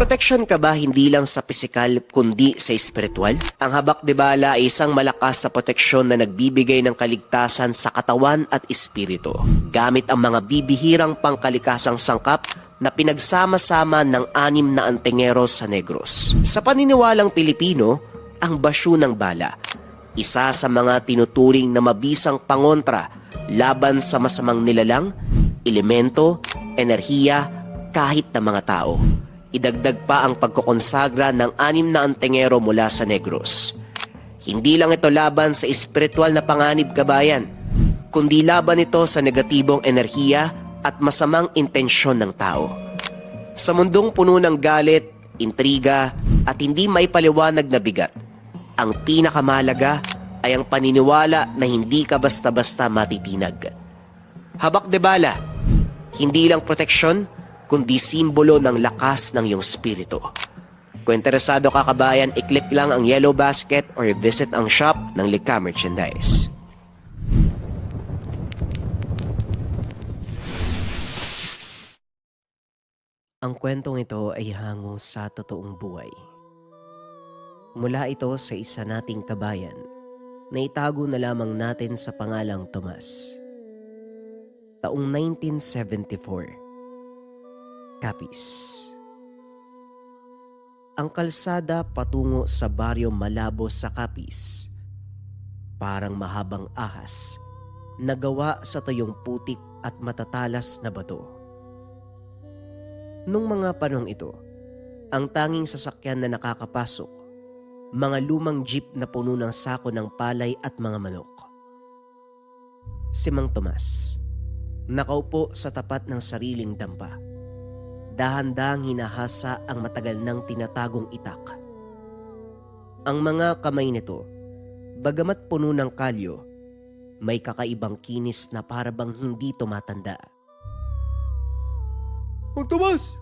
proteksyon ka ba hindi lang sa pisikal kundi sa espiritual? Ang habak de bala ay isang malakas sa proteksyon na nagbibigay ng kaligtasan sa katawan at espiritu. Gamit ang mga bibihirang pangkalikasang sangkap na pinagsama-sama ng 6 na antengeros sa negros. Sa paniniwalang Pilipino, ang basyo ng bala, isa sa mga tinuturing na mabisang pangontra laban sa masamang nilalang, elemento, enerhiya, kahit na mga tao. Idagdag pa ang pagkukonsagra ng 6 na antengero mula sa negros. Hindi lang ito laban sa espiritual na panganib kabayan, kundi laban ito sa negatibong enerhiya at masamang intensyon ng tao. Sa mundong puno ng galit, intriga at hindi maipaliwanag na bigat, ang pinakamalaga ay ang paniniwala na hindi ka basta-basta matitinag. Habak de bala, hindi lang proteksyon, kundi simbolo ng lakas ng iyong spirito. Kung interesado ka kabayan, i-click lang ang yellow basket or visit ang shop ng Likha Merchandise. Ang kwentong ito ay hango sa totoong buhay. Mula ito sa isa nating kabayan na itago na lamang natin sa pangalang Tomas. Taong 1974. Capiz. Ang kalsada patungo sa baryo Malabo sa Capiz, parang mahabang ahas na gawa sa tuyong putik at matatalas na bato. Nung mga panahong ito, ang tanging sasakyan na nakakapasok, mga lumang jeep na puno ng sako ng palay at mga manok. Si Mang Tomas, nakaupo sa tapat ng sariling dampa. Dahan-dahang hinahasa ang matagal nang tinatagong itak. Ang mga kamay nito, bagamat puno ng kalyo, may kakaibang kinis na parabang hindi tumatanda. Mang Tomas!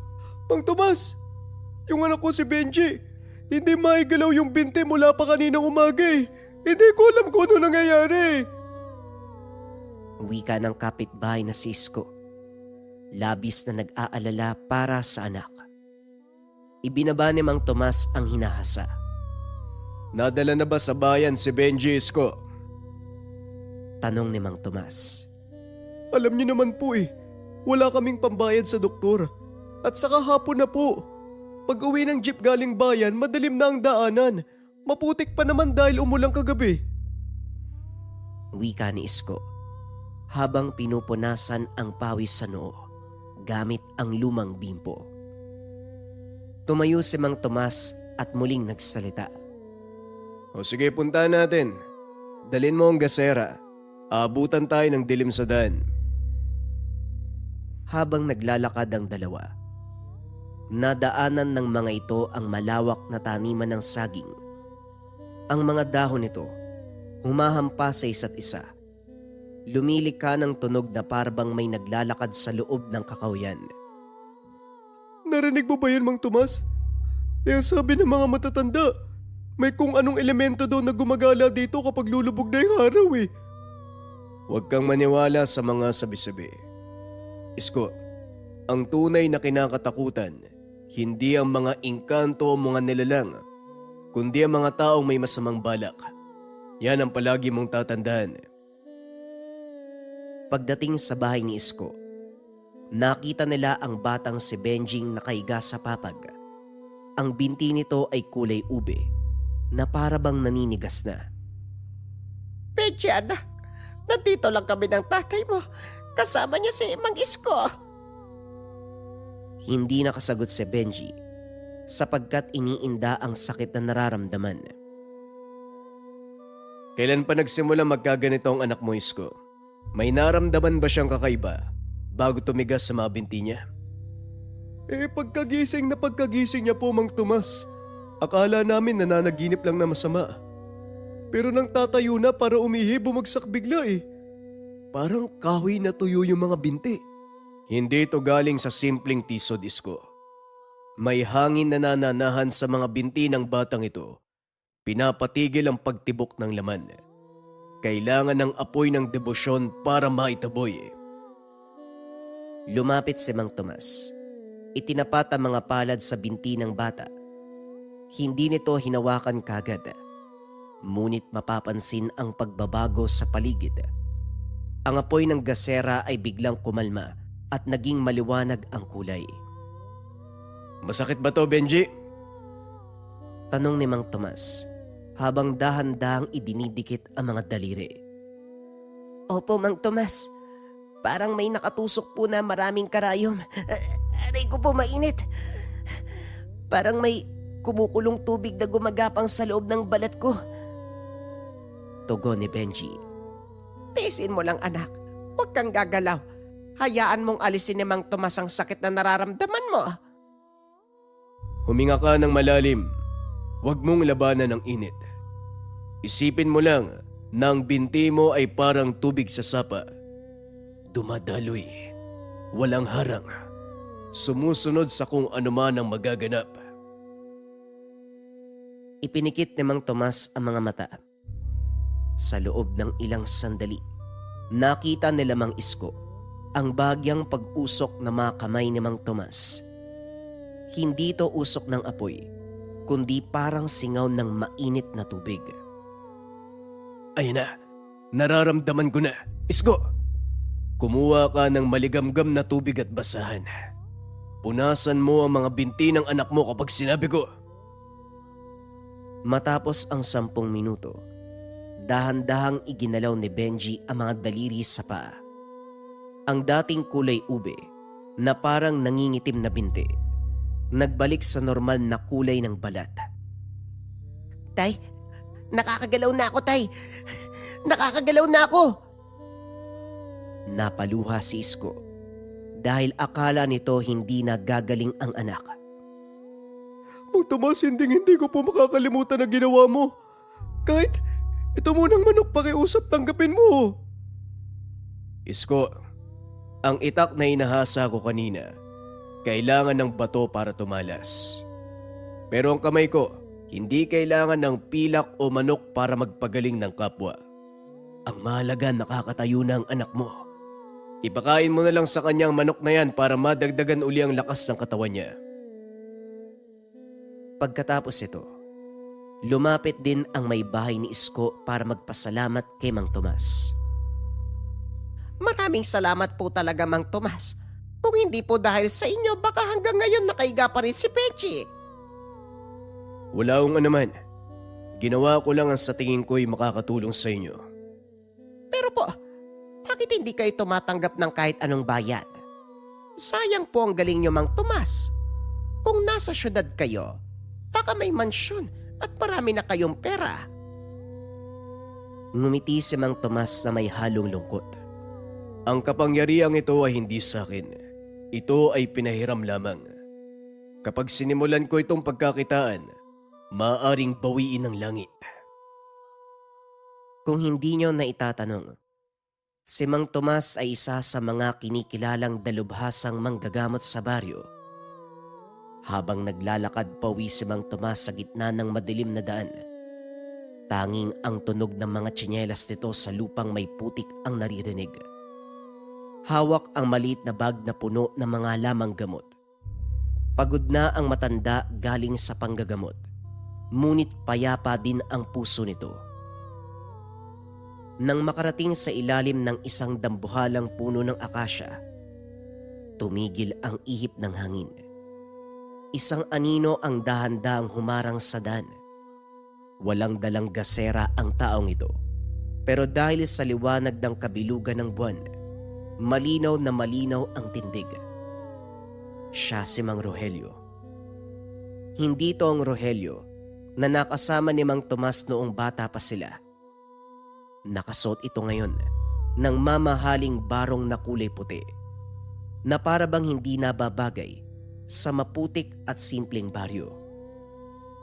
Mang Tomas! Yung anak ko si Benji, hindi maigalaw yung binti mula pa kaninang umaga eh. Hindi ko alam kung ano nangyayari. Wika ng kapitbahay na si Isko, labis na nag-aalala para sa anak. Ibinaba ni Mang Tomas ang hinahasa. Nadala na ba sa bayan si Benji, Isko? Tanong ni Mang Tomas. Alam niyo naman po eh, wala kaming pambayad sa doktor. At saka hapon na po. Pag uwi ng jeep galing bayan, madilim na ang daanan. Maputik pa naman dahil umulang kagabi. Wika ni Isko, habang pinupunasan ang pawis sa noo gamit ang lumang bimpo. Tumayo si Mang Tomas at muling nagsalita. O sige, punta natin. Dalin mo ang gasera. Aabutan tayo ng dilim sa daan. Habang naglalakad ang dalawa, nadaanan ng mga ito ang malawak na taniman ng saging. Ang mga dahon nito humahampas sa isa't isa. Lumilika ng tunog na parabang may naglalakad sa loob ng kakawyan. Narinig mo ba yun, Mang Tomas? Yung sabi ng mga matatanda, may kung anong elemento daw na gumagala dito kapag lulubog na yung araw eh. Huwag kang maniwala sa mga sabi-sabi. Isko, ang tunay na kinakatakutan, hindi ang mga engkanto o mga nilalang, kundi ang mga taong may masamang balak. Yan ang palagi mong tatandaan. Pagdating sa bahay ni Isko, nakita nila ang batang si Benjing nakahiga sa papag. Ang binti nito ay kulay ube na parabang naninigas na. Benji, anak, nandito lang kami ng tatay mo. Kasama niya si Mang Isko. Hindi nakasagot si Benji sapagkat iniinda ang sakit na nararamdaman. Kailan pa nagsimula magkaganito ang anak mo, Isko? May naramdaman ba siyang kakaiba bago tumigas sa mga binti niya? Pagkagising niya po, Mang Tomas. Akala namin nananaginip lang na masama. Pero nang tatayo na para umihi, bumagsak bigla eh. Parang kahoy na tuyo yung mga binti. Hindi ito galing sa simpleng tisod, Isko. May hangin na nananahan sa mga binti ng batang ito. Pinapatigil ang pagtibok ng laman. Kailangan ng apoy ng debosyon para maitaboy. Lumapit si Mang Tomas. Itinapat ang mga palad sa binti ng bata. Hindi nito hinawakan kagad. Ngunit mapapansin ang pagbabago sa paligid. Ang apoy ng gasera ay biglang kumalma at naging maliwanag ang kulay. Masakit ba to, Benji? Tanong ni Mang Tomas habang dahan-dahang idinidikit ang mga daliri. Opo, Mang Tomas. Parang may nakatusok po na maraming karayom. Aray ko po mainit. Parang may kumukulong tubig na gumagapang sa loob ng balat ko. Tugon ni Benji. Tiisin mo lang anak. Huwag kang gagalaw. Hayaan mong alisin ni Mang Tomas ang sakit na nararamdaman mo. Huminga ka ng malalim. Huwag mong labanan ng init. Isipin mo lang na ang binti mo ay parang tubig sa sapa. Dumadaloy. Walang harang. Sumusunod sa kung anuman ang magaganap. Ipinikit ni Mang Tomas ang mga mata. Sa loob ng ilang sandali, nakita nila Mang Isko ang bahagyang pag-usok na mga kamay ni Mang Tomas. Hindi ito usok ng apoy, kundi parang singaw ng mainit na tubig. Ayun na, nararamdaman ko na. Isko, kumuha ka ng maligamgam na tubig at basahan. Punasan mo ang mga binti ng anak mo kapag sinabi ko. Matapos ang 10 minuto, dahan-dahang iginalaw ni Benji ang mga daliri sa paa. Ang dating kulay ube na parang nangingitim na binti, nagbalik sa normal na kulay ng balat. Tay, nakakagalaw na ako, Tay. Nakakagalaw na ako. Napaluha si Isko dahil akala nito hindi na gagaling ang anak. Mang Tomas, hindi ko po makakalimutan ang ginawa mo. Kahit ito munang manok pakiusap tanggapin mo. Isko, ang itak na inahasa ko kanina, kailangan ng bato para tumalas. Pero ang kamay ko, hindi kailangan ng pilak o manok para magpagaling ng kapwa. Ang mahalaga, nakakatayo na ang anak mo. Ipakain mo na lang sa kanyang manok na yan para madagdagan uli ang lakas ng katawan niya. Pagkatapos ito, lumapit din ang may bahay ni Isko para magpasalamat kay Mang Tomas. Maraming salamat po talaga, Mang Tomas. Kung hindi po dahil sa inyo, baka hanggang ngayon nakaiga pa rin si Pechi. Wala akong anuman. Ginawa ko lang ang sa tingin ko'y makakatulong sa inyo. Pero po, bakit hindi kayo tumatanggap ng kahit anong bayad? Sayang po ang galing nyo, Mang Tomas. Kung nasa syudad kayo, baka may mansyon at marami na kayong pera. Ngumiti si Mang Tomas na may halong lungkot. Ang kapangyarihang ito ay hindi sa akin. Ito ay pinahiram lamang. Kapag sinimulan ko itong pagkakitaan, maaaring bawiin ng langit. Kung hindi nyo na itatanong, si Mang Tomas ay isa sa mga kinikilalang dalubhasang manggagamot sa baryo. Habang naglalakad pawi si Mang Tomas sa gitna ng madilim na daan, tanging ang tunog ng mga tsinelas nito sa lupang may putik ang naririnig. Hawak ang maliit na bag na puno ng mga lamang gamot. Pagod na ang matanda galing sa panggagamot, ngunit payapa din ang puso nito. Nang makarating sa ilalim ng isang dambuhalang puno ng akasya, tumigil ang ihip ng hangin. Isang anino ang dahan-dahang humarang sa daan. Walang dalang gasera ang taong ito, pero dahil sa liwanag ng kabilugan ng buwan, malinaw na malinaw ang tindig. Siya si Mang Rogelio. Hindi ito ang Rogelio na nakasama ni Mang Tomas noong bata pa sila. Nakasuot ito ngayon ng mamahaling barong na kulay puti, na para bang hindi nababagay sa maputik at simpleng baryo.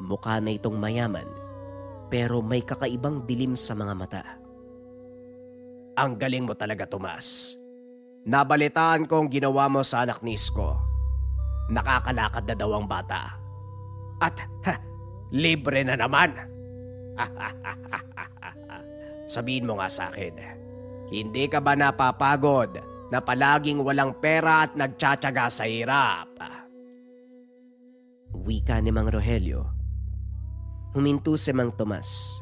Mukha na itong mayaman, pero may kakaibang dilim sa mga mata. Ang galing mo talaga, Tomas. Nabalitaan ko ang ginawa mo sa anak ni Isko. Nakakalakad na daw ang bata. At libre na naman. Sabihin mo nga sa akin, hindi ka ba napapagod na palaging walang pera at nagtsatsaga sa hirap? Wika ni Mang Rogelio. Huminto si Mang Tomas.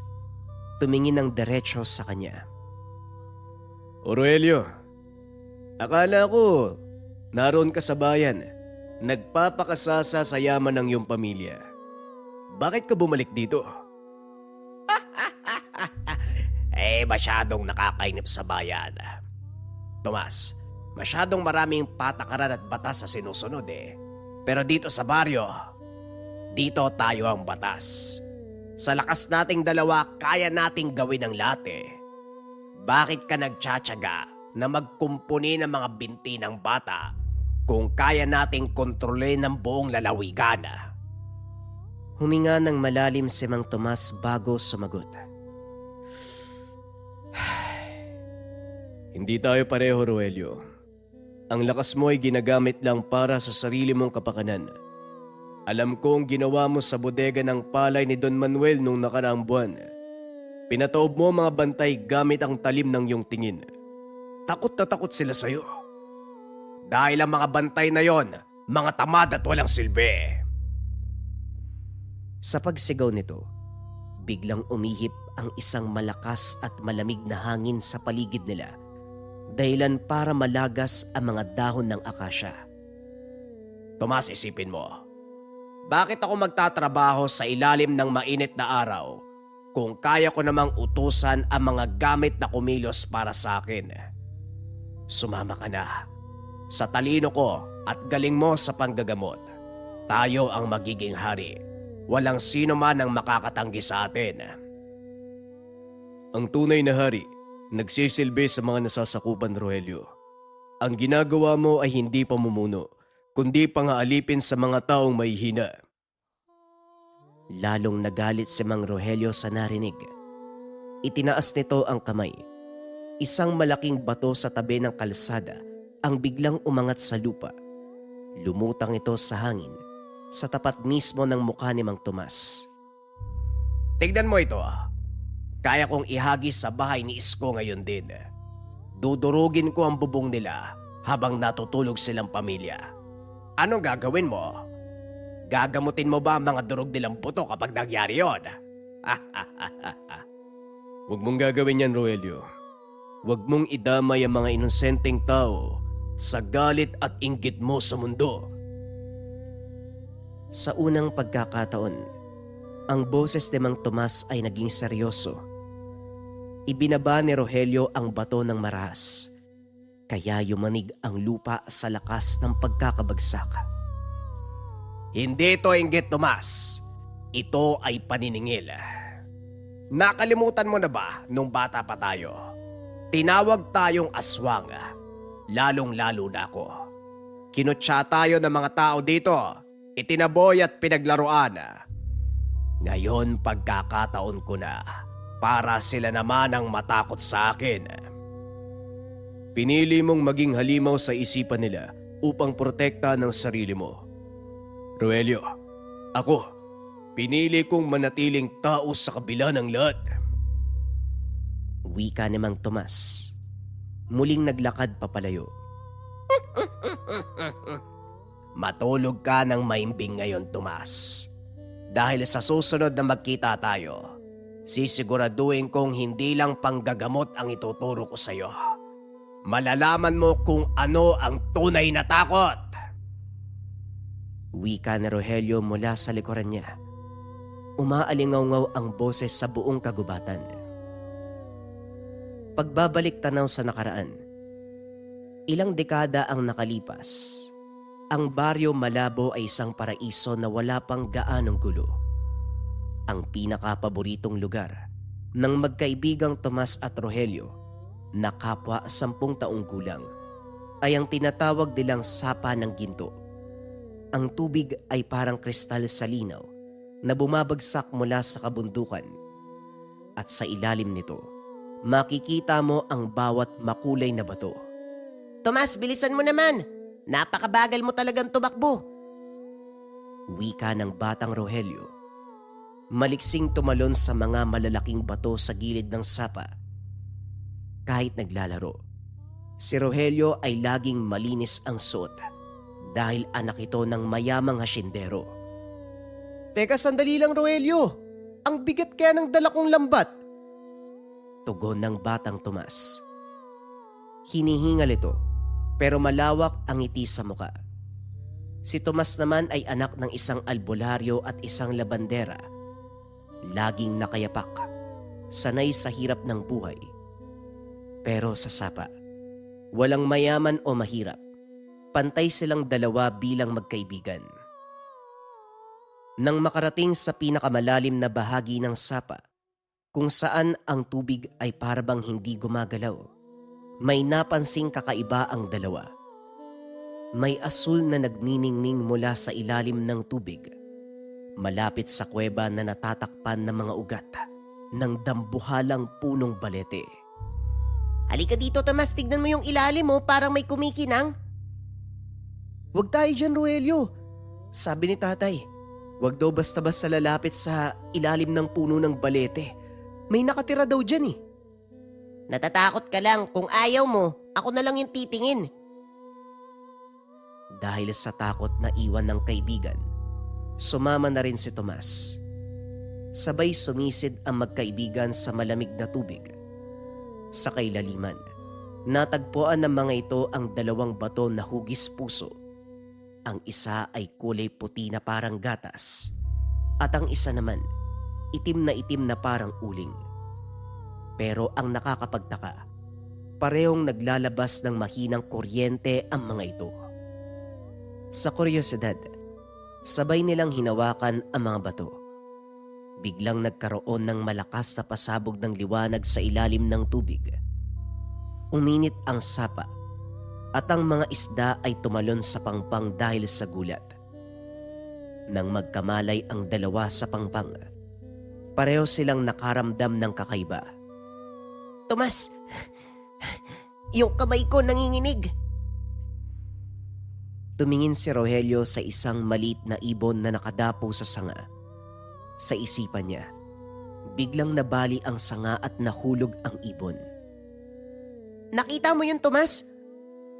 Tumingin ng diretso sa kanya. O Rogelio, akala ko naroon ka sa bayan, nagpapakasasa sa yaman ng iyong pamilya. Bakit ka bumalik dito? Masyadong nakakainip sa bayan. Tomas, masyadong maraming patakaran at batas sa sinusunod Pero dito sa baryo, dito tayo ang batas. Sa lakas nating dalawa, kaya nating gawin ang lahat Bakit ka nagtsatsaga na magkumpuni ng mga binti ng bata kung kaya nating kontrolin ng buong lalawigan? Huminga ng malalim si Mang Tomas bago sumagot. Hindi tayo pareho, Rogelio. Ang lakas mo ay ginagamit lang para sa sarili mong kapakanan. Alam ko ang ginawa mo sa bodega ng palay ni Don Manuel nung nakaraang buwan. Pinataob mo mga bantay gamit ang talim ng iyong tingin. Takot na takot sila sa'yo. Dahil ang mga bantay na yon, mga tamad at walang silbi. Sa pagsigaw nito, biglang umihip ang isang malakas at malamig na hangin sa paligid nila, dahilan para malagas ang mga dahon ng akasya. Tomas, isipin mo, bakit ako magtatrabaho sa ilalim ng mainit na araw kung kaya ko namang utusan ang mga gamit na kumilos para sa akin? Sumama ka na. Sa talino ko at galing mo sa panggagamot, tayo ang magiging hari. Walang sino man ang makakatanggi sa atin. Ang tunay na hari, nagsisilbi sa mga nasasakupan, Rogelio. Ang ginagawa mo ay hindi pamumuno, kundi pangaalipin sa mga taong may hina. Lalong nagalit si Mang Rogelio sa narinig. Itinaas nito ang kamay. Isang malaking bato sa tabi ng kalsada ang biglang umangat sa lupa. Lumutang ito sa hangin, sa tapat mismo ng mukha ni Mang Tomas. Tignan mo ito. Kaya kong ihagis sa bahay ni Isko ngayon din. Dudurugin ko ang bubong nila habang natutulog silang pamilya. Anong gagawin mo? Gagamutin mo ba ang mga durog nilang buto kapag nangyari yun? Huwag mong gagawin yan, Rogelio. Huwag mong idamay ang mga inosenteng tao sa galit at inggit mo sa mundo. Sa unang pagkakataon, ang boses ni Mang Tomas ay naging seryoso. Ibinaba ni Rogelio ang bato ng marahas, kaya yumanig ang lupa sa lakas ng pagkakabagsak. Hindi ito inggit, Tomas. Ito ay paniningil. Nakalimutan mo na ba nung bata pa tayo? Tinawag tayong aswang, lalong-lalo na ako. Kinutsa tayo ng mga tao dito, itinaboy at pinaglaruan. Ngayon pagkakataon ko na para sila naman ang matakot sa akin. Pinili mong maging halimaw sa isipan nila upang protekta ng sarili mo. Rogelio, ako, pinili kong manatiling tao sa kabila ng lahat. Wika ni Mang Tomas. Muling naglakad papalayo. Matulog ka ng maimbing ngayon, Tomas. Dahil sa susunod na magkita tayo, sisiguraduhin kong hindi lang panggagamot ang ituturo ko sa'yo. Malalaman mo kung ano ang tunay na takot. Wika ni Rogelio mula sa likuran niya. Umaalingaw-ngaw ang boses sa buong kagubatan. Pagbabalik tanaw sa nakaraan, ilang dekada ang nakalipas. Ang baryo Malabo ay isang paraiso na wala pang gaanong gulo. Ang pinakapaboritong lugar ng magkaibigang Tomas at Rogelio na kapwa 10 taong gulang ay ang tinatawag nilang Sapa ng Ginto. Ang tubig ay parang kristal sa linaw na bumabagsak mula sa kabundukan. At sa ilalim nito, makikita mo ang bawat makulay na bato. Tomas, bilisan mo naman! Napakabagal mo talagang tumakbo. Wika ng batang Rogelio. Maliksing tumalon sa mga malalaking bato sa gilid ng sapa. Kahit naglalaro, si Rogelio ay laging malinis ang suot dahil anak ito ng mayamang hasyendero Teka, sandali lang, Roelio. Ang bigat kaya ng dala kong lambat. Tugon ng batang Tomas. Hinihingal ito, pero malawak ang ngiti sa muka. Si Tomas naman ay anak ng isang albularyo at isang labandera. Laging nakayapak, sanay sa hirap ng buhay. Pero sa sapa, walang mayaman o mahirap. Pantay silang dalawa bilang magkaibigan. Nang makarating sa pinakamalalim na bahagi ng sapa, kung saan ang tubig ay parabang hindi gumagalaw, may napansing kakaiba ang dalawa. May asul na nagniningning mula sa ilalim ng tubig, malapit sa kuweba na natatakpan ng mga ugat ng dambuhalang punong balete. Halika dito, Tomas. Tignan mo yung ilalim mo, parang may kumikinang. Huwag tayo dyan, Roelio, sabi ni tatay. Huwag daw basta-basta lalapit sa ilalim ng puno ng balete. May nakatira daw dyan eh. Natatakot ka lang. Kung ayaw mo, ako na lang yung titingin. Dahil sa takot na iwan ng kaibigan, sumama na rin si Tomas. Sabay sumisid ang magkaibigan sa malamig na tubig. Sa kailaliman, natagpuan ng mga ito ang dalawang bato na hugis puso. Ang isa ay kulay puti na parang gatas, at ang isa naman, itim na parang uling. Pero ang nakakapagtaka, parehong naglalabas ng mahinang kuryente ang mga ito. Sa kuryosidad, sabay nilang hinawakan ang mga bato. Biglang nagkaroon ng malakas na pasabog ng liwanag sa ilalim ng tubig. Uminit ang sapa at ang mga isda ay tumalon sa pangpang dahil sa gulat. Nang magkamalay ang dalawa sa pangpang, pareho silang nakaramdam ng kakaiba. Tomas, yung kamay ko nanginginig. Tumingin si Rogelio sa isang maliit na ibon na nakadapo sa sanga. Sa isipan niya, biglang nabali ang sanga at nahulog ang ibon. Nakita mo yun, Tomas?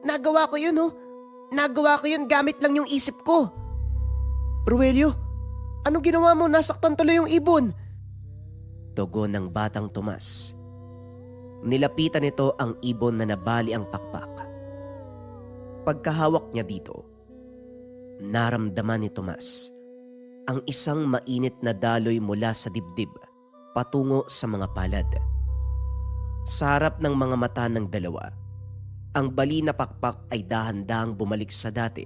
Nagawa ko yun, oh. Nagawa ko yun gamit lang yung isip ko. Rogelio, ano ginawa mo? Nasaktan tuloy yung ibon. Tugon ng batang Tomas. Nilapitan nito ang ibon na nabali ang pakpak. Pagkahawak niya dito, naramdaman ni Tomas ang isang mainit na daloy mula sa dibdib patungo sa mga palad. Sa harap ng mga mata ng dalawa, ang bali na pakpak ay dahan-dahang bumalik sa dati.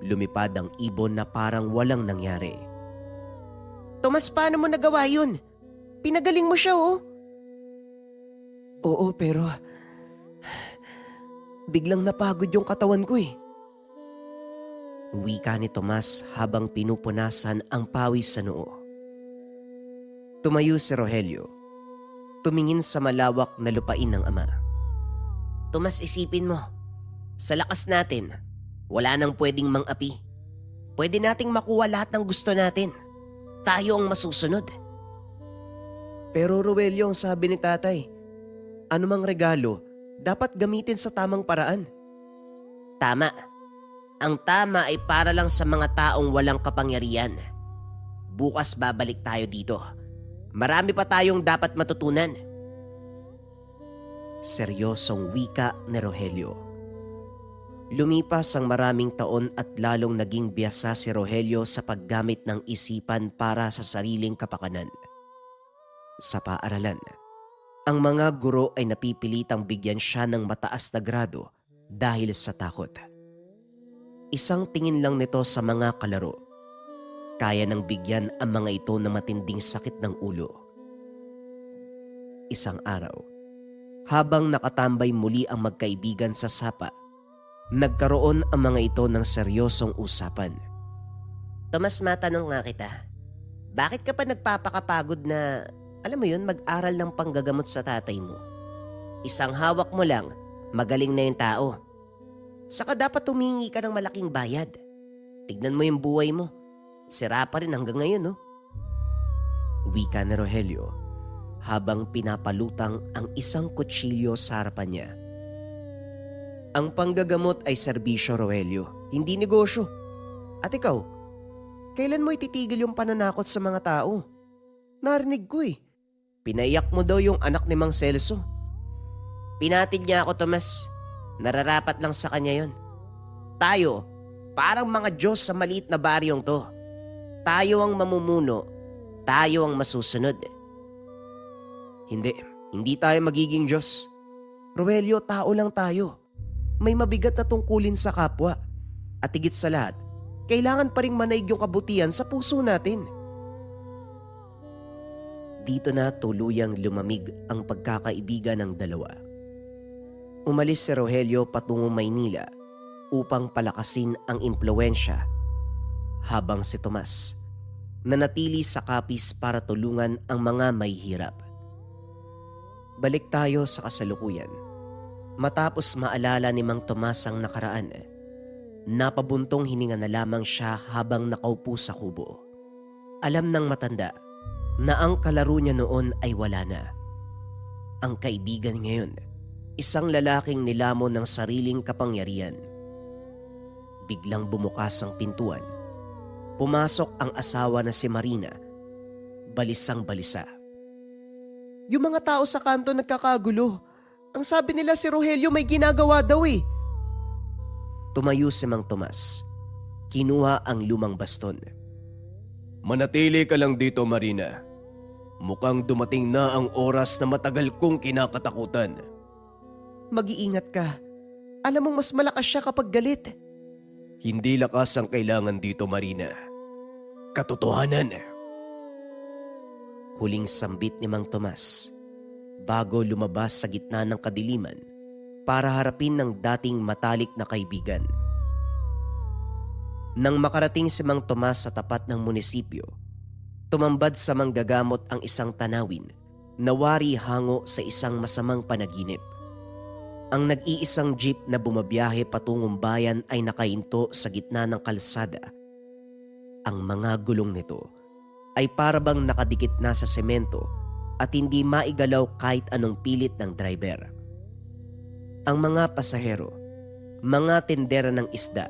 Lumipad ang ibon na parang walang nangyari. Tomas, paano mo nagawa yun? Pinagaling mo siya, oh. Oo, pero biglang napagod yung katawan ko eh. Wika ni Tomas habang pinupunasan ang pawis sa noo. Tumayo si Rogelio. Tumingin sa malawak na lupain ng ama. Tomas, isipin mo. Sa lakas natin, wala nang pwedeng mang-api. Pwede nating makuha lahat ng gusto natin. Tayo ang masusunod. Pero Rogelio, ang sabi ni tatay, anumang regalo, dapat gamitin sa tamang paraan. Tama. Ang tama ay para lang sa mga taong walang kapangyarihan. Bukas babalik tayo dito. Marami pa tayong dapat matutunan. Seryosong wika ni Rogelio. Lumipas ang maraming taon at lalong naging biyasa si Rogelio sa paggamit ng isipan para sa sariling kapakanan. Sa paaralan, ang mga guro ay napipilitang bigyan siya ng mataas na grado dahil sa takot. Isang tingin lang nito sa mga kalaro, kaya nang bigyan ang mga ito ng matinding sakit ng ulo. Isang araw, habang nakatambay muli ang magkaibigan sa sapa, nagkaroon ang mga ito ng seryosong usapan. Tomas, matanong nga kita. Bakit ka pa nagpapakapagod na, alam mo yun, mag-aral ng panggagamot sa tatay mo? Isang hawak mo lang, magaling na yung tao. Saka dapat tumingi ka ng malaking bayad. Tignan mo yung buhay mo. Sira pa rin hanggang ngayon, no? Wika ni Rogelio habang pinapalutang ang isang kutsilyo sa harapan niya. Ang panggagamot ay serbisyo, Rogelio, hindi negosyo. At ikaw, Kailan mo ititigil yung pananakot sa mga tao? Narinig ko eh. Pinaiyak mo daw yung anak ni Mang Celso. Pinatid niya ako, Tomas. Nararapat lang sa kanya yon. Tayo, parang mga Diyos sa maliit na baryong to. Tayo ang mamumuno. Tayo ang masusunod. Hindi tayo magiging Diyos. Rogelio, tao lang tayo. May mabigat na tungkulin sa kapwa. At higit sa lahat, kailangan pa ring manaig yung kabutihan sa puso natin. Dito na tuluyang lumamig ang pagkakaibigan ng dalawa. Umalis si Rogelio patungong Maynila upang palakasin ang impluwensya, habang si Tomas nanatili sa Capiz para tulungan ang mga may hirap. Balik tayo sa kasalukuyan. Matapos maalala ni Mang Tomas ang nakaraan, napabuntong hininga na lamang siya habang nakaupo sa kubo. Alam ng matanda na ang kalaro niya noon ay wala na. Ang kaibigan ngayon, isang lalaking nilamon ng sariling kapangyarihan. Biglang bumukas ang pintuan. Pumasok ang asawa na si Marina, balisang balisa. Yung mga tao sa kanto nagkakagulo. Ang sabi nila si Rogelio may ginagawa daw eh. Tumayo si Mang Tomas. Kinuha ang lumang baston. Manatili ka lang dito, Marina. Mukhang dumating na ang oras na matagal kong kinakatakutan. Mag-iingat ka. Alam mong mas malakas siya kapag galit. Hindi lakas ang kailangan dito, Marina. Katotohanan. Huling sambit ni Mang Tomas bago lumabas sa gitna ng kadiliman para harapin ng dating matalik na kaibigan. Nang makarating si Mang Tomas sa tapat ng munisipyo, tumambad sa manggagamot ang isang tanawin na wari hango sa isang masamang panaginip. Ang nag-iisang jeep na bumabiyahe patungong bayan ay nakahinto sa gitna ng kalsada. Ang mga gulong nito ay parabang nakadikit na sa semento at hindi maigalaw kahit anong pilit ng driver. Ang mga pasahero, mga tindera ng isda,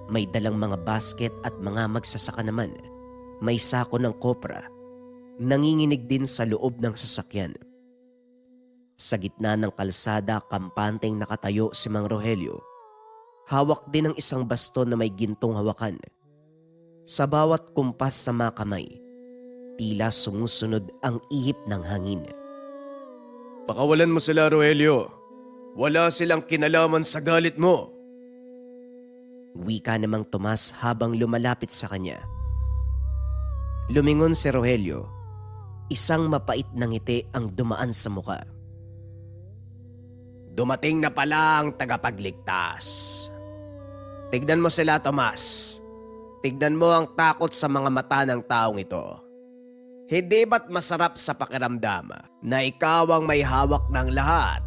may dalang mga basket at mga magsasaka naman, may sako ng kopra, nanginginig din sa loob ng sasakyan. Sa gitna ng kalsada, kampanteng nakatayo si Mang Rogelio. Hawak din ng isang baston na may gintong hawakan. Sa bawat kumpas sa mga kamay, tila sumusunod ang ihip ng hangin. Pakawalan mo sila, Rogelio. Wala silang kinalaman sa galit mo. Wika ni Mang Tomas habang lumalapit sa kanya. Lumingon si Rogelio. Isang mapait na ngiti ang dumaan sa muka. Dumating na pala ang tagapagligtas. Tignan mo sila, Tomas. Tignan mo ang takot sa mga mata ng taong ito. Hindi ba't masarap sa pakiramdam na ikaw ang may hawak ng lahat?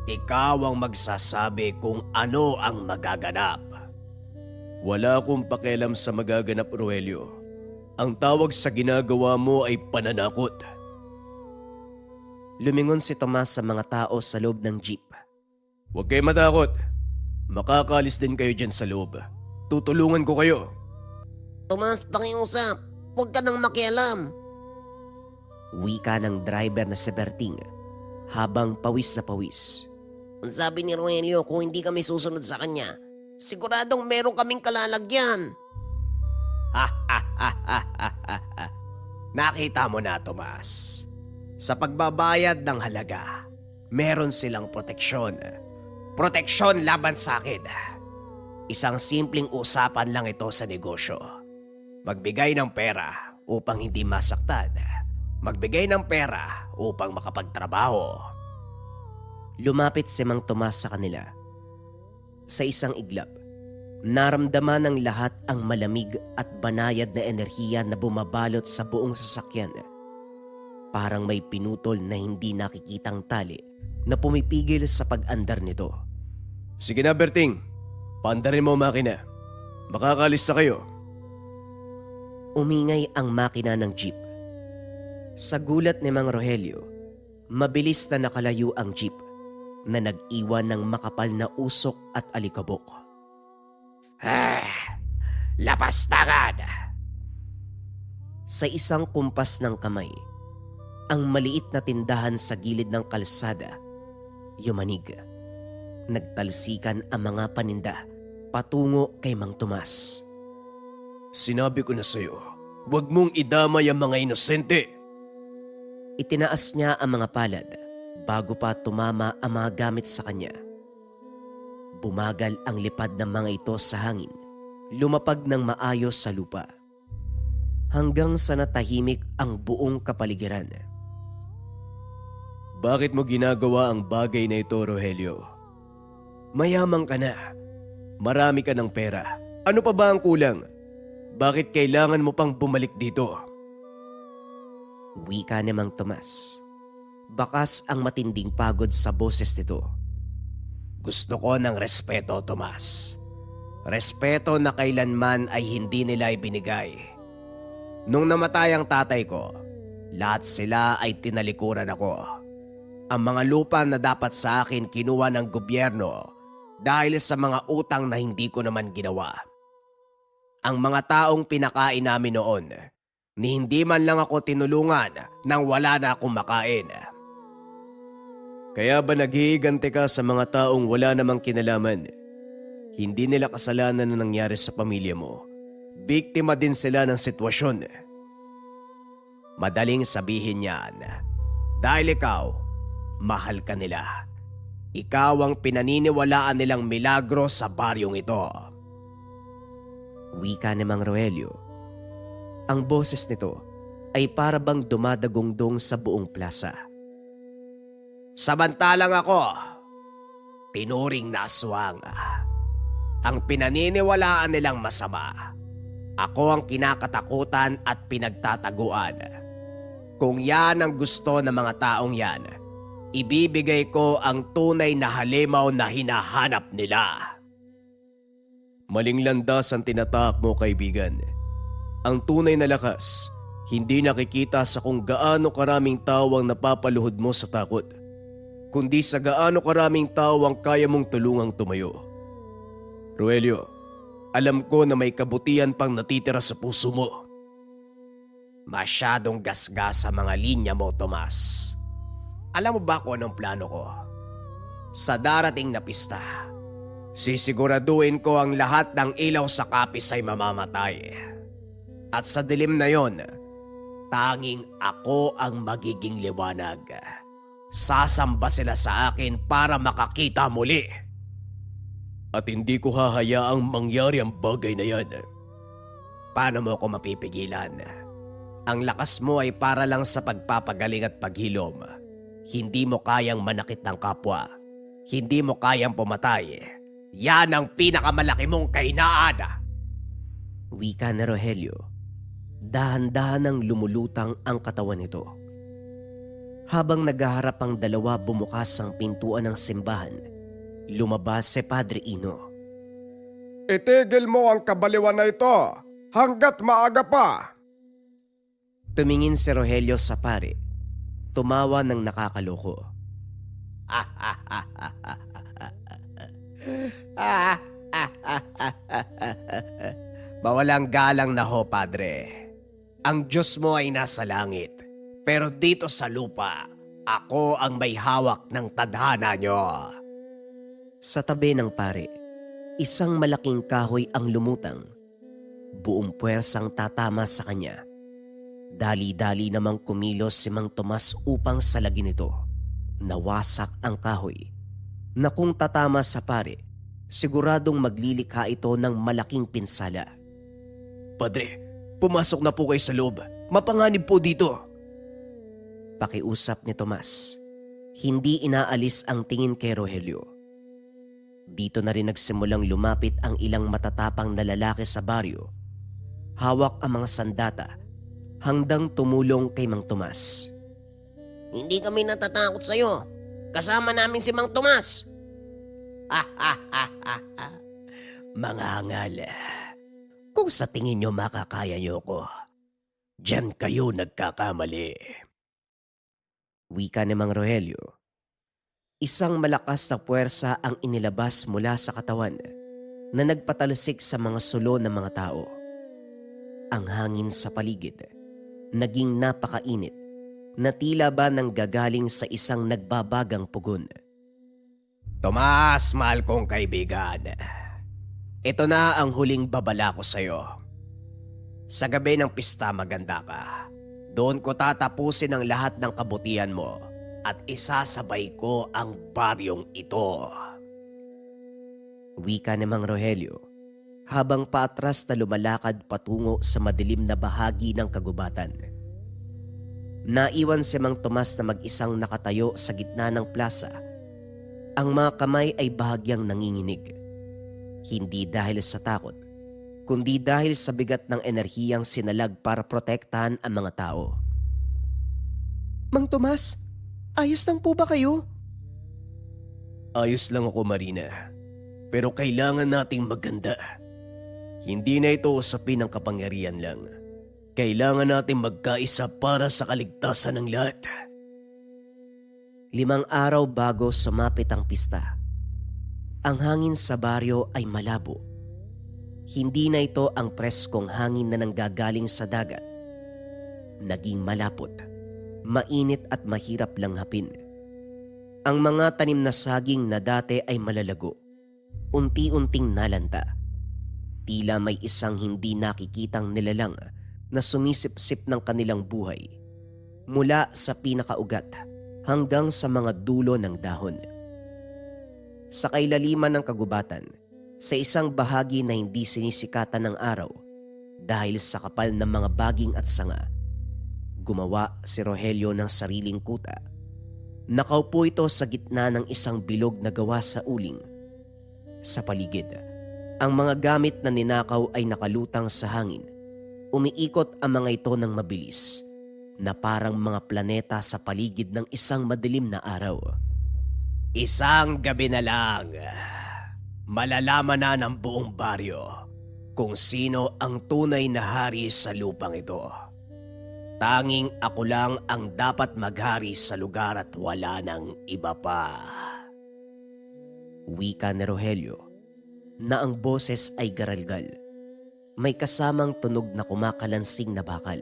Ikaw ang magsasabi kung ano ang magaganap. Wala akong pakialam sa magaganap, Rogelio. Ang tawag sa ginagawa mo ay pananakot. Lumingon si Tomas sa mga tao sa loob ng jeep. Huwag kayo matakot. Makakalis din kayo dyan sa loob. Tutulungan ko kayo. Tomas, pakiusap. Huwag ka nang makialam. Wika ng driver na si Berting habang pawis na pawis. Ang sabi ni Rogelio, kung hindi kami susunod sa kanya, siguradong meron kaming kalalagyan. Nakita mo na, Tomas. Sa pagbabayad ng halaga, meron silang proteksyon. Proteksyon laban sa akin. Isang simpleng usapan lang ito sa negosyo. Magbigay ng pera upang hindi masaktan. Magbigay ng pera upang makapagtrabaho. Lumapit si Mang Tomas sa kanila. Sa isang iglap, naramdaman ng lahat ang malamig at banayad na enerhiya na bumabalot sa buong sasakyan. Parang may pinutol na hindi nakikitang tali na pumipigil sa pag-andar nito. Sige na, Berting. Paandarin mo makina. Makakalis na kayo. Umingay ang makina ng jeep. Sa gulat ni Mang Rogelio, mabilis na nakalayo ang jeep na nag-iwan ng makapal na usok at alikabok. Lapastangan! Sa isang kumpas ng kamay, ang maliit na tindahan sa gilid ng kalsada, yumanig. Nagtalsikan ang mga paninda patungo kay Mang Tomas. Sinabi ko na sa'yo, huwag mong idamay ang mga inosente. Itinaas niya ang mga palad bago pa tumama ang mga gamit sa kanya. Bumagal ang lipad ng mga ito sa hangin, lumapag ng maayos sa lupa. Hanggang sa natahimik ang buong kapaligiran. Bakit mo ginagawa ang bagay na ito, Rogelio? Mayaman ka na. Marami ka ng pera. Ano pa ba ang kulang? Bakit kailangan mo pang bumalik dito? Wika ni Mang Tomas. Bakas ang matinding pagod sa boses nito. Gusto ko ng respeto, Tomas. Respeto na kailanman ay hindi nila ibinigay. Nung namatay ang tatay ko, lahat sila ay tinalikuran ako. Ang mga lupa na dapat sa akin kinuha ng gobyerno dahil sa mga utang na hindi ko naman ginawa. Ang mga taong pinakain namin noon, ni hindi man lang ako tinulungan nang wala na akong makain. Kaya ba naghihiganti ka sa mga taong wala namang kinalaman? Hindi nila kasalanan na nangyari sa pamilya mo. Biktima din sila ng sitwasyon. Madaling sabihin yan. Dahil ikaw, mahal ka nila. Ikaw ang pinaniniwalaan nilang milagro sa baryong ito. Wika ni Mang Rogelio. Ang boses nito ay para bang dumadagongdong sa buong plaza. Samantalang ako, tinuring na aswang. Ang pinaniniwalaan nilang masama, ako ang kinakatakutan at pinagtataguan. Kung yan ang gusto ng mga taong yan, ibibigay ko ang tunay na halimaw na hinahanap nila. Maling landas ang tinatahak mo, kaibigan. Ang tunay na lakas, hindi nakikita sa kung gaano karaming tao ang napapaluhod mo sa takot, kundi sa gaano karaming tao ang kaya mong tulungang tumayo. Rogelio, alam ko na may kabutihan pang natitira sa puso mo. Masyadong gasgas sa mga linya mo, Tomas. Alam mo ba kung anong plano ko? Sa darating na pista, sisiguraduhin ko ang lahat ng ilaw sa kapis ay mamamatay. At sa dilim na yon, tanging ako ang magiging liwanag. Sasamba sila sa akin para makakita muli. At hindi ko hahayaang mangyari ang bagay na yan. Paano mo ako mapipigilan? Ang lakas mo ay para lang sa pagpapagaling at paghilom. Hindi mo kayang manakit ng kapwa. Hindi mo kayang pumatay. Yan ang pinakamalaki mong kahinaan. Wika ni Rogelio. Dahan-dahan ang lumulutang ang katawan nito. Habang naghaharap ang dalawa, bumukas ang pintuan ng simbahan. Lumabas si Padre Ino. Itigil mo ang kabaliwan na ito hanggat maaga pa. Tumingin si Rogelio sa pare. Tumawa ng nakakaloko. Mawalang galang na ho, Padre. Ang Diyos mo ay nasa langit. Pero dito sa lupa, ako ang may hawak ng tadhana nyo. Sa tabi ng pare, isang malaking kahoy ang lumutang. Buong puwersang tatama sa kanya. Dali-dali namang kumilos si Mang Tomas upang salagin ito. Nawasak ang kahoy. Na kung tatama sa pare, siguradong maglilikha ito ng malaking pinsala. Padre, pumasok na po kayo sa loob. Mapanganib po dito. Pakiusap ni Tomas. Hindi inaalis ang tingin kay Rogelio. Dito na rin nagsimulang lumapit ang ilang matatapang na lalaki sa baryo. Hawak ang mga sandata hanggang tumulong kay Mang Tomas. Hindi kami natatakot sa'yo. Kasama namin si Mang Tomas. Mga hangal, kung sa tingin nyo makakaya nyo ko, diyan kayo nagkakamali. Wika ni Mang Rogelio. Isang malakas na puwersa ang inilabas mula sa katawan na nagpatalsik sa mga sulo ng mga tao. Ang hangin sa paligid naging napakainit na tila ba nanggagaling sa isang nagbabagang pugon. Tomas, mahal kong kaibigan. Ito na ang huling babala ko sa'yo. Sa gabi ng pista maganda ka. Doon ko tatapusin ang lahat ng kabutihan mo at isasabay ko ang baryong ito. Wika ni Mang Rogelio habang paatras na lumalakad patungo sa madilim na bahagi ng kagubatan. Naiwan si Mang Tomas na mag-isang nakatayo sa gitna ng plaza. Ang mga kamay ay bahagyang nanginginig. Hindi dahil sa takot, kundi dahil sa bigat ng enerhiyang sinalag para protektahan ang mga tao. Mang Tomas, ayos lang po ba kayo? Ayos lang ako, Marina. Pero kailangan nating maganda. Hindi na ito usapin ng kapangyarihan lang. Kailangan nating magkaisa para sa kaligtasan ng lahat. 5 araw bago sumapit ang pista. Ang hangin sa baryo ay malabo. Hindi na ito ang preskong hangin na nanggagaling sa dagat. Naging malapot, mainit at mahirap langhapin. Ang mga tanim na saging na dati ay malalago, unti-unting nalanta. Tila may isang hindi nakikitang nilalang na sumisip-sip ng kanilang buhay mula sa pinakaugat hanggang sa mga dulo ng dahon. Sa kailaliman ng kagubatan, sa isang bahagi na hindi sinisikatan ng araw dahil sa kapal ng mga baging at sanga, gumawa si Rogelio ng sariling kuta. Nakaupo ito sa gitna ng isang bilog na gawa sa uling. Sa paligid, ang mga gamit na ninakaw ay nakalutang sa hangin. Umiikot ang mga ito ng mabilis, na parang mga planeta sa paligid ng isang madilim na araw. Isang gabi na lang, malalaman na ng buong baryo kung sino ang tunay na hari sa lupang ito. Tanging ako lang ang dapat maghari sa lugar at wala nang iba pa. Wika ni Rogelio na ang boses ay garalgal. May kasamang tunog na kumakalansing na bakal.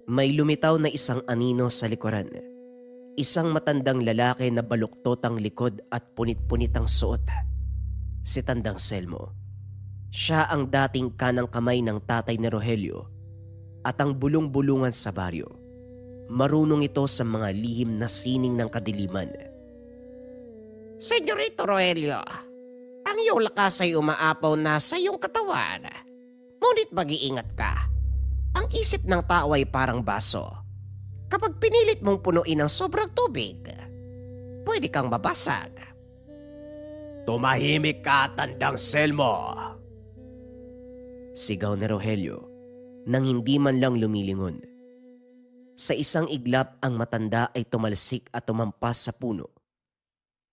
May lumitaw na isang anino sa likuran. Isang matandang lalaki na baluktot ang likod at punit-punit ang suot. Si Tandang Selmo. Siya ang dating kanang kamay ng tatay ni Rogelio at ang bulong-bulungan sa baryo. Marunong ito sa mga lihim na sining ng kadiliman. Senyorito Rogelio, ang iyong lakas ay umaapaw na sa iyong katawan. Ngunit mag-iingat ka. Ang isip ng tao ay parang baso. Kapag pinilit mong punuin ng sobrang tubig, pwede kang mabasag. Tumahimik ka, Tandang Selmo! Sigaw ni Rogelio nang hindi man lang lumilingon. Sa isang iglap ang matanda ay tumalsik at tumampas sa puno.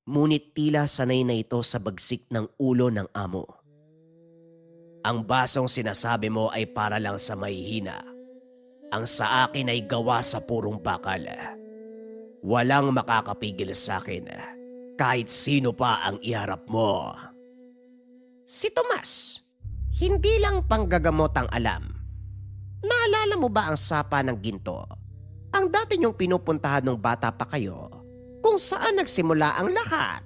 Ngunit tila sanay na ito sa bagsik ng ulo ng amo. Ang basong sinasabi mo ay para lang sa mahihina. Ang sa akin ay gawa sa purong bakal. Walang makakapigil sa akin kahit sino pa ang iharap mo. Si Tomas, hindi lang panggagamot ang alam. Naalala mo ba ang sapa ng ginto? Ang dati niyong pinupuntahan ng bata pa kayo, kung saan nagsimula ang lahat.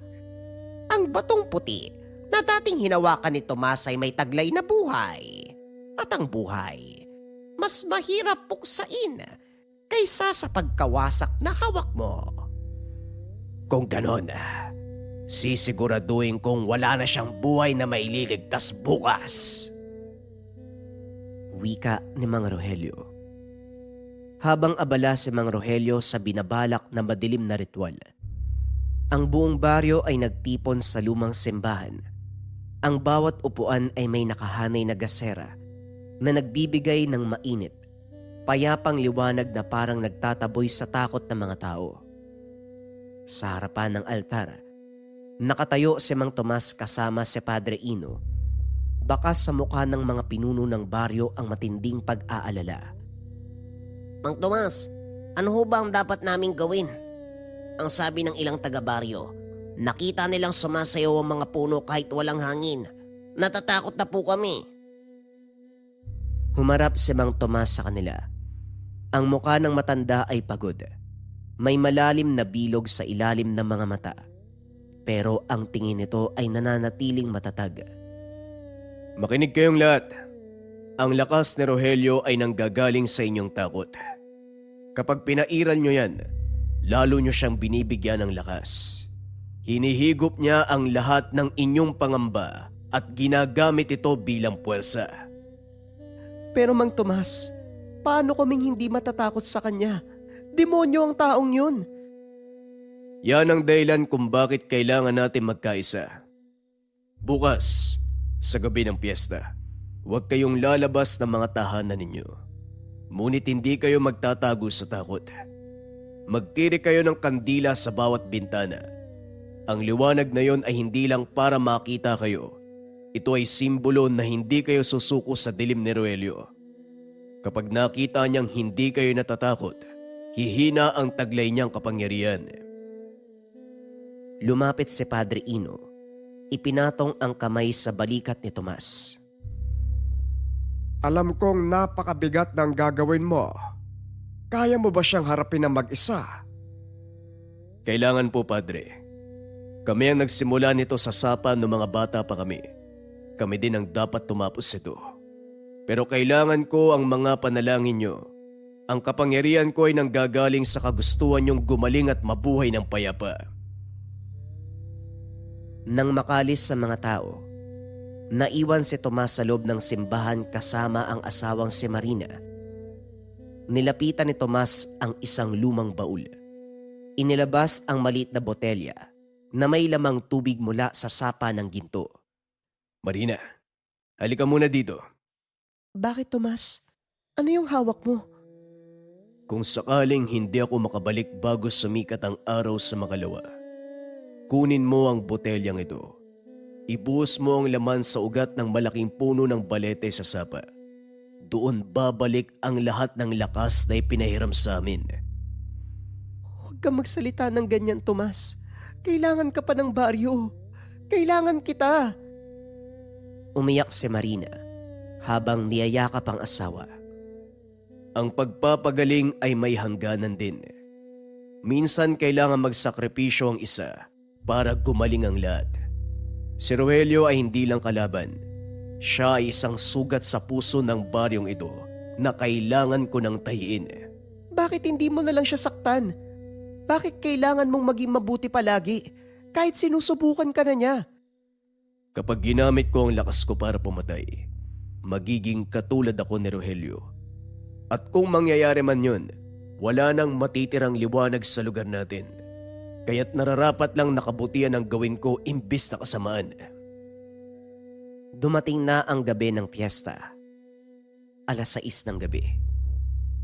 Ang batong puti na dating hinawakan ni Tomas ay may taglay na buhay. At ang buhay, mas mahirap puksain kaysa sa pagkawasak na hawak mo. Kung ganon, sisiguraduhin kong wala na siyang buhay na maililigtas bukas. Wika ni Mang Rogelio. Habang abala si Mang Rogelio sa binabalak na madilim na ritual, ang buong baryo ay nagtipon sa lumang simbahan. Ang bawat upuan ay may nakahanay na gasera na nagbibigay ng mainit, payapang liwanag na parang nagtataboy sa takot ng mga tao. Sa harapan ng altar, nakatayo si Mang Tomas kasama si Padre Ino. Bakas sa mukha ng mga pinuno ng baryo ang matinding pag-aalala. Mang Tomas, ano ho ba ang dapat naming gawin? Ang sabi ng ilang taga-baryo, nakita nilang sumasayaw ang mga puno kahit walang hangin. Natatakot na po kami. Humarap si Mang Tomas sa kanila. Ang muka ng matanda ay pagod. May malalim na bilog sa ilalim ng mga mata. Pero ang tingin nito ay nananatiling matatag. Makinig kayong lahat. Ang lakas ni Rogelio ay nanggagaling sa inyong takot. Kapag pinairal nyo yan, lalo nyo siyang binibigyan ng lakas. Hinihigop niya ang lahat ng inyong pangamba at ginagamit ito bilang puwersa. Pero Mang Tomas, paano kaming hindi matatakot sa kanya? Demonyo ang taong yun. Yan ang dahilan kung bakit kailangan natin magkaisa. Bukas, sa gabi ng piyesta, huwag kayong lalabas ng mga tahanan ninyo. Ngunit hindi kayo magtatago sa takot. Magtiri kayo ng kandila sa bawat bintana. Ang liwanag na yon ay hindi lang para makita kayo. Ito ay simbolo na hindi kayo susuko sa dilim ni Rogelio. Kapag nakita niyang hindi kayo natatakot, hihina ang taglay niyang kapangyarihan. Lumapit si Padre Ino. Ipinatong ang kamay sa balikat ni Tomas. Alam kong napakabigat ng gagawin mo. Kaya mo ba siyang harapin ng mag-isa? Kailangan po, Padre. Kami ang nagsimula nito sa sapa ng mga bata pa kami. Kami din ang dapat tumapos ito. Pero kailangan ko ang mga panalangin niyo. Ang kapangyarihan ko ay nanggagaling sa kagustuhan niyong gumaling at mabuhay ng payapa. Nang makalis sa mga tao, naiwan si Tomas sa loob ng simbahan kasama ang asawang si Marina. Nilapitan ni Tomas ang isang lumang baul. Inilabas ang maliit na botelya na may lamang tubig mula sa sapa ng ginto. Marina, halika muna dito. Bakit, Tomas? Ano yung hawak mo? Kung sakaling hindi ako makabalik bago sumikat ang araw sa makalawa, kunin mo ang botelyang ito. Ibuhos mo ang laman sa ugat ng malaking puno ng balete sa sapa. Doon babalik ang lahat ng lakas na ipinahiram sa amin. Huwag kang magsalita ng ganyan, Tomas. Kailangan ka pa ng baryo. Kailangan kita. Umiyak si Marina habang niyayakap ang asawa. Ang pagpapagaling ay may hangganan din. Minsan kailangan magsakripisyo ang isa para gumaling ang lahat. Si Rogelio ay hindi lang kalaban. Siya ay isang sugat sa puso ng baryong ito na kailangan ko nang tahiin. Bakit hindi mo na lang siya saktan? Bakit kailangan mong maging mabuti palagi kahit sinusubukan ka na niya? Kapag ginamit ko ang lakas ko para pumatay, magiging katulad ako ni Rogelio. At kung mangyayari man yun, wala nang matitirang liwanag sa lugar natin. Kaya't nararapat lang nakabutihan ang gawin ko imbis na kasamaan. Dumating na ang gabi ng piyesta. 6:00 ng gabi.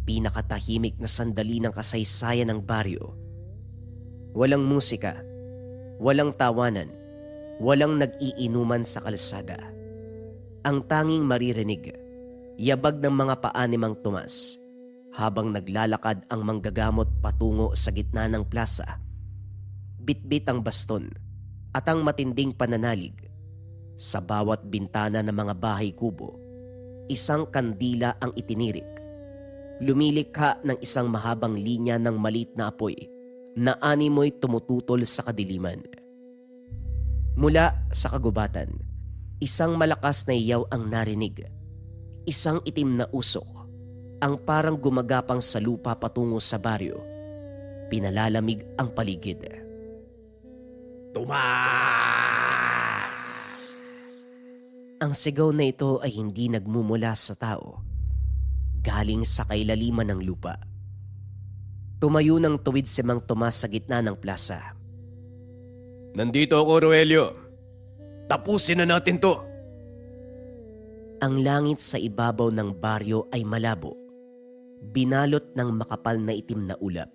Pinakatahimik na sandali ng kasaysayan ng baryo. Walang musika, walang tawanan, walang nag-iinuman sa kalsada. Ang tanging maririnig, yabag ng mga paa ni Mang Tomas habang naglalakad ang manggagamot patungo sa gitna ng plaza. Bitbit ang baston at ang matinding pananalig. Sa bawat bintana ng mga bahay kubo, isang kandila ang itinirik. Lumilikha ng isang mahabang linya ng maliit na apoy na animoy tumututol sa kadiliman. Mula sa kagubatan, isang malakas na iyaw ang narinig. Isang itim na usok, ang parang gumagapang sa lupa patungo sa baryo. Pinalalamig ang paligid. Tomas! Ang sigaw na ito ay hindi nagmumula sa tao. Galing sa kailaliman ng lupa. Tumayo ng tuwid si Mang Tomas sa gitna ng plaza. Nandito ako, Rogelio. Tapusin na natin to. Ang langit sa ibabaw ng baryo ay malabo, binalot ng makapal na itim na ulap.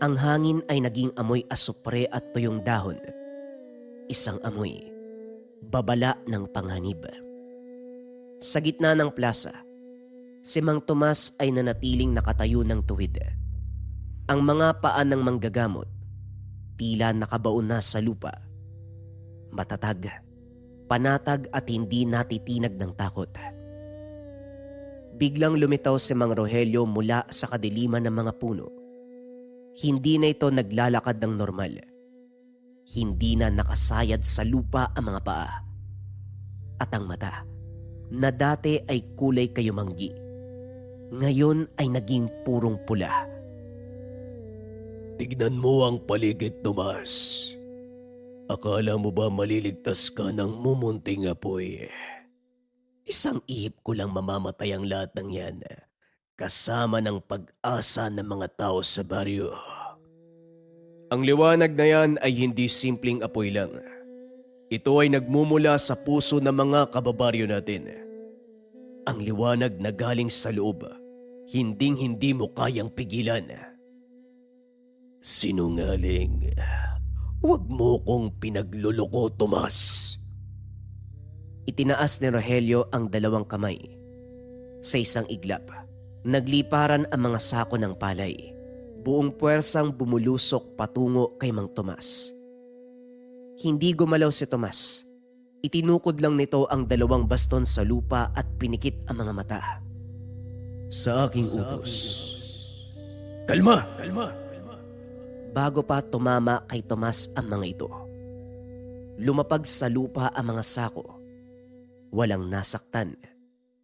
Ang hangin ay naging amoy asupre at tuyong dahon. Isang amoy, babala ng panganib. Sa gitna ng plaza, si Mang Tomas ay nanatiling nakatayo ng tuwid. Ang mga paa ng manggagamot, tila nakabaon na sa lupa. Matatag, panatag at hindi natitinag ng takot. Biglang lumitaw si Mang Rogelio mula sa kadiliman ng mga puno. Hindi na ito naglalakad ng normal. Hindi na nakasayad sa lupa ang mga paa. At ang mata, na dati ay kulay kayumanggi, ngayon ay naging purong pula. Tignan mo ang paligid, Tomas. Akala mo ba maliligtas ka ng mumunting apoy? Isang ihip ko lang mamamatay ang lahat ng yan, kasama ng pag-asa ng mga tao sa baryo. Ang liwanag na yan ay hindi simpleng apoy lang. Ito ay nagmumula sa puso ng mga kababaryo natin. Ang liwanag na galing sa loob, hinding-hindi mo kayang pigilan. Sinungaling. Huwag mo kong pinagluloko, Tomas. Itinaas ni Rogelio ang dalawang kamay. Sa isang iglap, nagliparan ang mga sako ng palay. Buong puwersang bumulusok patungo kay Mang Tomas. Hindi gumalaw si Tomas. Itinukod lang nito ang dalawang baston sa lupa at pinikit ang mga mata. Sa aking utos. Kalma! Bago pa tumama kay Tomas ang mga ito, lumapag sa lupa ang mga sako. Walang nasaktan,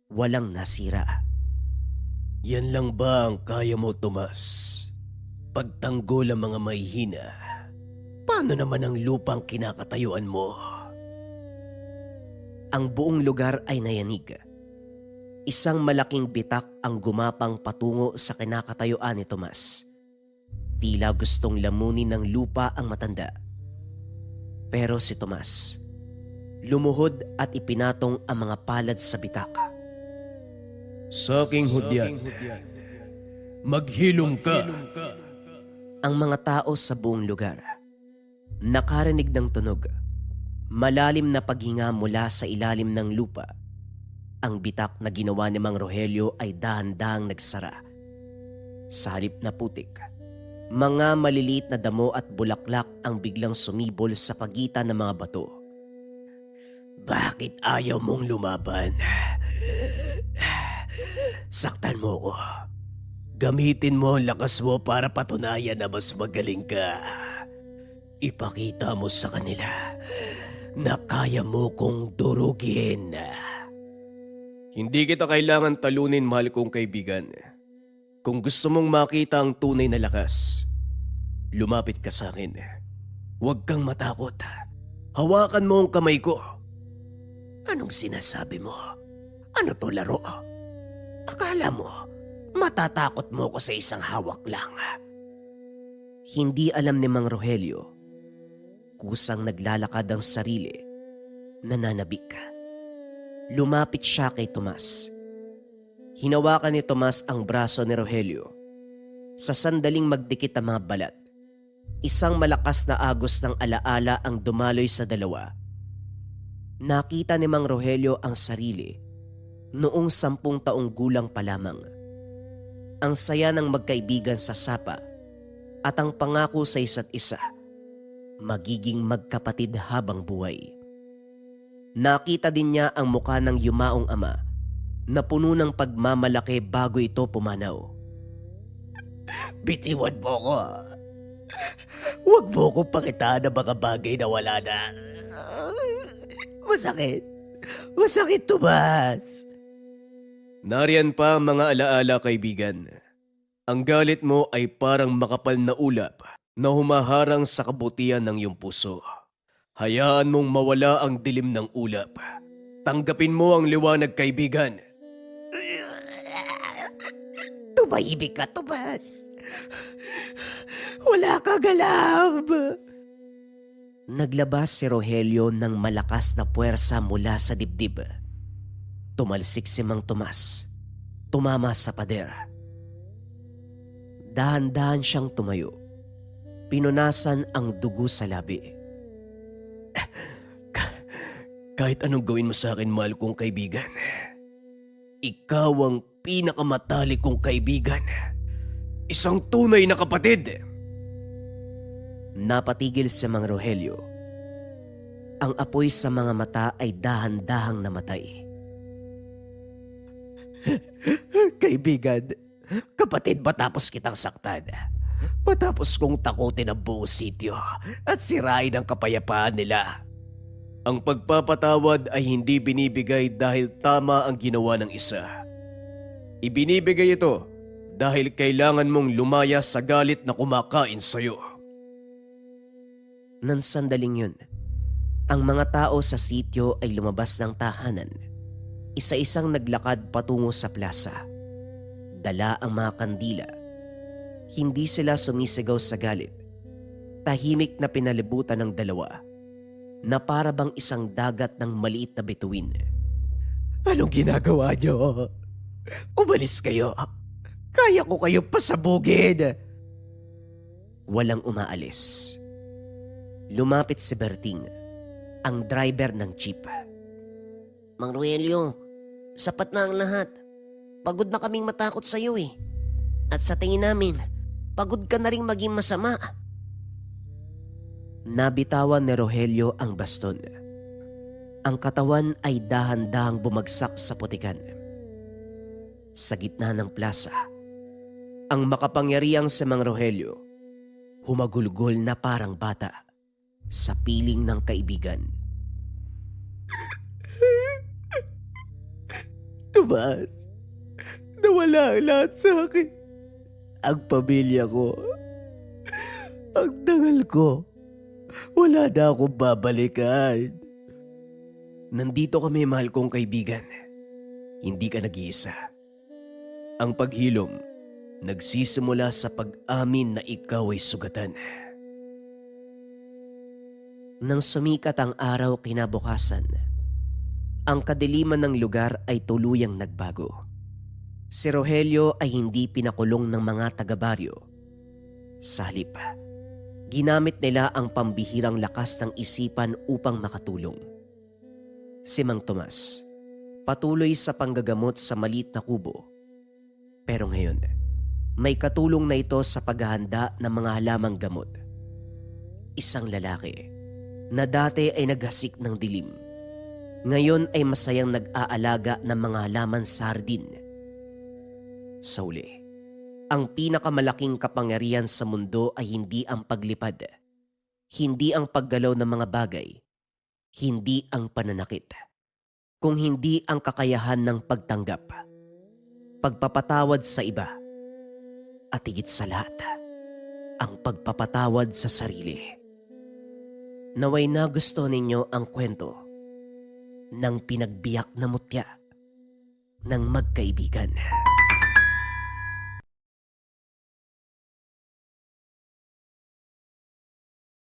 walang nasira. Yan lang ba ang kaya mo, Tomas? Pagtanggol ang mga mahihina. Paano naman ang lupang kinakatayuan mo? Ang buong lugar ay nayanig. Isang malaking bitak ang gumapang patungo sa kinakatayuan ni Tomas. Tila gustong lamunin ng lupa ang matanda. Pero si Tomas, lumuhod at ipinatong ang mga palad sa bitak. Sa aking hudyan, maghilom ka. Ang mga tao sa buong lugar nakarinig ng tunog. Malalim na paghinga mula sa ilalim ng lupa. Ang bitak na ginawa ni Mang Rogelio ay dahan-dahang nagsara. Sa halip na putik, mga maliliit na damo at bulaklak ang biglang sumibol sa pagitan ng mga bato. Bakit ayaw mong lumaban? Saktan mo ko. Gamitin mo ang lakas mo para patunayan na mas magaling ka. Ipakita mo sa kanila na kaya mo kong durugin. Hindi kita kailangan talunin, mahal kong kaibigan. Kung gusto mong makita ang tunay na lakas, lumapit ka sa akin. Huwag kang matakot. Hawakan mo ang kamay ko. Anong sinasabi mo? Ano to, laro? Akala mo, matatakot mo ko sa isang hawak lang. Hindi alam ni Mang Rogelio, kusang naglalakad ang sarili, nananabik. Lumapit siya kay Tomas. Hinawakan ni Tomas ang braso ni Rogelio. Sa sandaling magdikit ang mga balat, isang malakas na agos ng alaala ang dumaloy sa dalawa. Nakita ni Mang Rogelio ang sarili noong 10 taong gulang pa lamang. Ang saya ng magkaibigan sa sapa at ang pangako sa isa't isa, magiging magkapatid habang buhay. Nakita din niya ang mukha ng yumaong ama na puno ng pagmamalaki bago ito pumanaw. Bitiwan mo ko. Huwag mo ko pakitaan ng mga bagay na wala na. Masakit. Masakit, Tomas. Nariyan pa ang mga alaala, kaibigan. Ang galit mo ay parang makapal na ulap na humaharang sa kabutihan ng iyong puso. Hayaan mong mawala ang dilim ng ulap. Tanggapin mo ang liwanag, kaibigan. Tumahimik ka, Tomas. Wala kang alam. Naglabas si Rogelio ng malakas na puwersa mula sa dibdib. Tumalsik si Mang Tomas. Tumama sa pader. Dahan-dahan siyang tumayo. Pinunasan ang dugo sa labi. Kahit anong gawin mo sa akin, mahal kong kaibigan, ikaw ang pinakamatalik kong kaibigan. Isang tunay na kapatid. Napatigil si Mang Rogelio. Ang apoy sa mga mata ay dahan-dahang namatay. Kaibigan, kapatid matapos kitang saktan. Matapos kong takutin ang buong sityo at sirain ang kapayapaan nila. Ang pagpapatawad ay hindi binibigay dahil tama ang ginawa ng isa. Ibinibigay ito dahil kailangan mong lumaya sa galit na kumakain sa'yo. Nang sandaling yun, ang mga tao sa sityo ay lumabas ng tahanan. Isa-isang naglakad patungo sa plaza. Dala ang mga kandila. Hindi sila sumisigaw sa galit. Tahimik na pinalibutan ng dalawa na para bang isang dagat ng maliit na bituin. Anong ginagawa niyo? Umalis kayo. Kaya ko kayong pasabugin. Walang umaalis. Lumapit si Berting, ang driver ng jeep. Mang Rogelio, sapat na ang lahat. Pagod na kaming matakot sa iyo eh. At sa tingin namin, pagod ka na rin maging masama. Nabitawan ni Rogelio ang baston. Ang katawan ay dahan-dahang bumagsak sa putikan. Sa gitna ng plaza, ang makapangyarihang si Mang Rogelio humagulgol na parang bata sa piling ng kaibigan. Tomas, nawala ang lahat sa akin. Ang pamilya ko, ang dangal ko, wala na akong babalikan. Nandito kami, mahal kong kaibigan. Hindi ka nag-iisa. Ang paghilom, nagsisimula sa pag-amin na ikaw ay sugatan. Nang sumikat ang araw kinabukasan, ang kadiliman ng lugar ay tuluyang nagbago. Si Rogelio ay hindi pinakulong ng mga taga-baryo. Sa halip, ginamit nila ang pambihirang lakas ng isipan upang makatulong. Si Mang Tomas, patuloy sa panggagamot sa maliit na kubo. Pero ngayon, may katulong na ito sa paghahanda ng mga halamang gamot. Isang lalaki na dati ay naghasik ng dilim, ngayon ay masayang nag-aalaga ng mga halaman sa hardin. Sa uli, ang pinakamalaking kapangyarihan sa mundo ay hindi ang paglipad, hindi ang paggalaw ng mga bagay, hindi ang pananakit, kung hindi ang kakayahan ng pagtanggap, pagpapatawad sa iba, at higit sa lahat, ang pagpapatawad sa sarili. Naway nagustuhan ninyo ang kwento ng pinagbiyak na mutya ng magkaibigan.